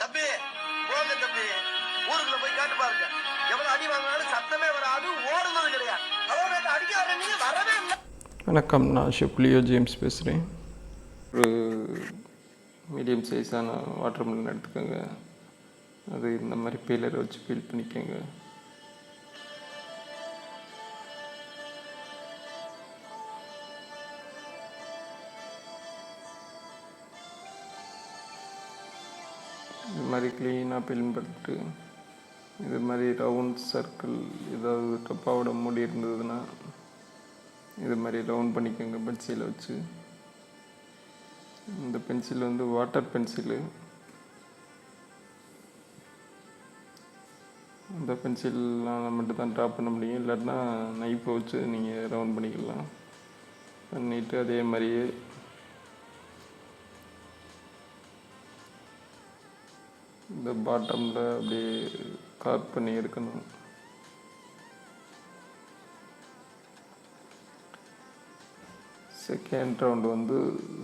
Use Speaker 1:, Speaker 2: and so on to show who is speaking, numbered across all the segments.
Speaker 1: தம்பி போங்க தம்பி, ஊருக்குள்ள போய் கேட்டு பாருங்க. எவ்வளவு அடி வாங்கினாலும் சத்தமே வராது, ஓடுனது கிடையாது. அவ்வளவு அடிக்க வர நீங்க வரவே இல்லை.
Speaker 2: வணக்கம், நான் ஷிப்லியோ ஜேம்ஸ் பேசுகிறேன். ஒரு மீடியம் சைஸான வாட்டர் மெலன் எடுத்துக்கோங்க. அது இந்த மாதிரி பீலரை வச்சு பீல் பண்ணிக்கோங்க. இது மாதிரி க்ளீனாக பீல் பண்ணிட்டு, இது மாதிரி ரவுண்ட் சர்க்கிள் ஏதாவது டப்பாவோட மூடி இருந்ததுன்னா இது மாதிரி ரவுண்ட் பண்ணிக்கோங்க பென்சிலை வச்சு. இந்த பென்சில் வந்து வாட்டர் பென்சிலு. அந்த பென்சில்லாம் மட்டும் தான் ட்ரா பண்ண முடியும், இல்லாட்டினா நைஃபை வச்சு நீங்கள் ரவுண்ட் பண்ணிக்கலாம். பண்ணிவிட்டு அதே மாதிரியே இந்த பாட்டமில் அப்படியே கார்வ் பண்ணி எடுக்கணும். செகண்ட் ரவுண்டு வந்து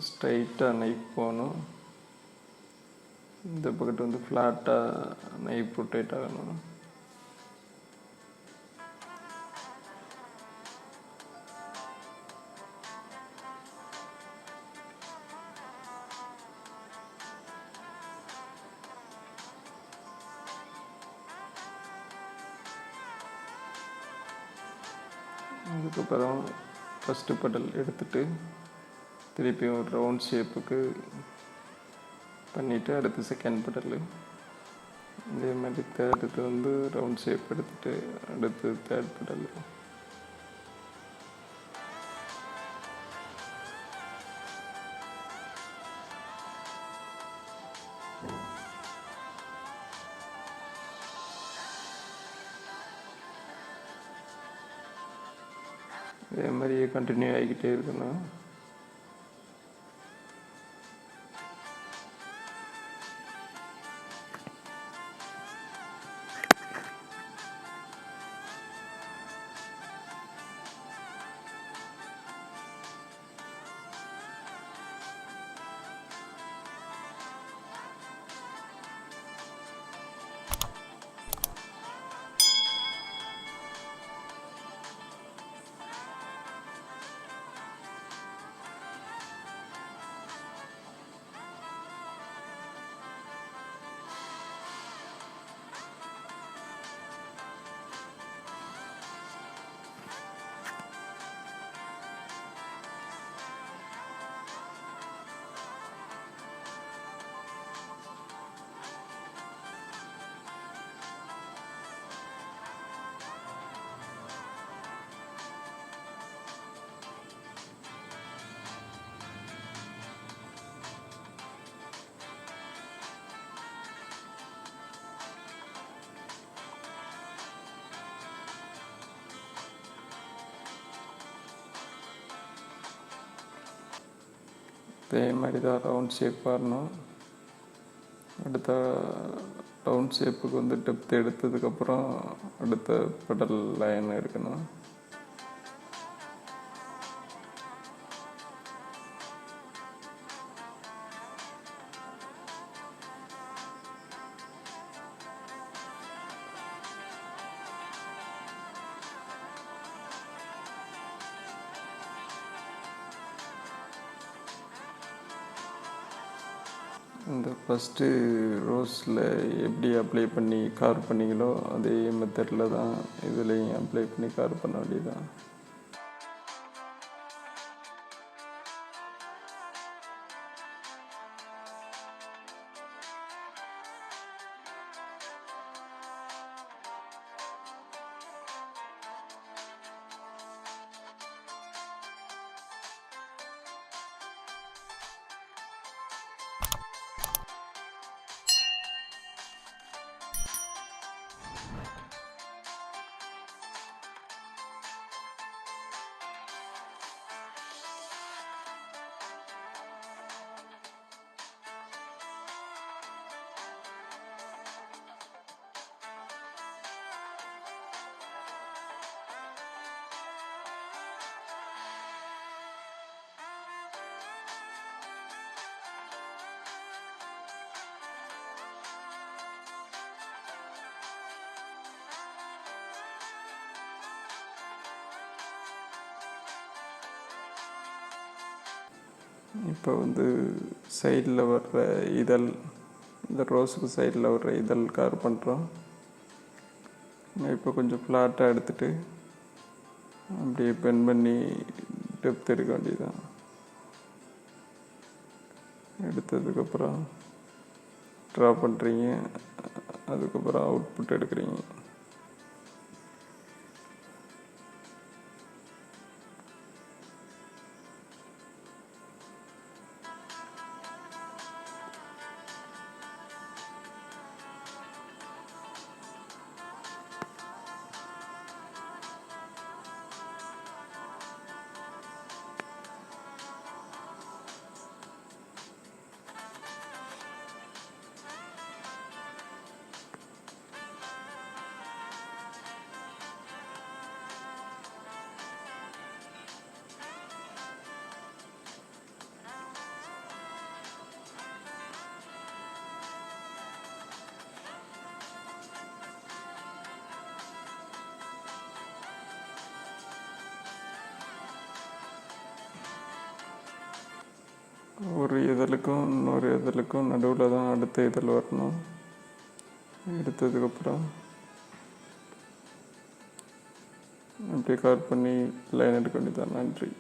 Speaker 2: ஸ்ட்ரைட்டாக நைஃப் போகணும். இந்த பக்கத்து வந்து ஃப்ளாட்டாக நைஃப் ரொட்டேட் ஆகணும். அதுக்கப்புறம் ஃபஸ்ட்டு பெடல் எடுத்துகிட்டு திருப்பி ஒரு ரவுண்ட் ஷேப்புக்கு பண்ணிவிட்டு அடுத்து செகண்ட் பெடல். இதே மாதிரி தேர்டுக்கு வந்து ரவுண்ட் ஷேப் எடுத்துகிட்டு அடுத்து தேர்ட் பெடல். இதே மாதிரியே கண்டினியூ ஆகிக்கிட்டே இருக்கணும். இதே மாதிரி தான் ரவுண்ட் ஷேப் வரணும். அடுத்த ரவுண்ட் ஷேப்புக்கு வந்து டெப்த் எடுத்ததுக்கப்புறம் அடுத்த பெடல் லைன் எடுக்கணும். இந்த ஃபஸ்ட்டு ரோஸில் எப்படி அப்ளை பண்ணி கார்வ் பண்ணிங்களோ அதே மெத்தடில் தான் இதுலேயும் அப்ளை பண்ணி கார்வ் பண்ண வேண்டியதான். இப்போ வந்து சைடில் வர்ற இதழ், இந்த ரோஸுக்கு சைடில் வர்ற இதழ் கவர் பண்ணுறோம். இப்போ கொஞ்சம் ஃப்ளாட்டாக எடுத்துகிட்டு அப்படியே பெண்ட் பண்ணி டெப்த் எடுக்க வேண்டியதுதான். எடுத்ததுக்கப்புறம் ட்ரா பண்ணுறீங்க, அதுக்கப்புறம் அவுட்புட் எடுக்கிறீங்க. ஒரு இதழுக்கும் இன்னொரு இதழுக்கும் நடுவில் தான் அடுத்த இதழ் வரணும். எடுத்ததுக்கப்புறம் அப்படியே கவர் பண்ணி லைன் எடுக்க வேண்டியதான். நன்றி.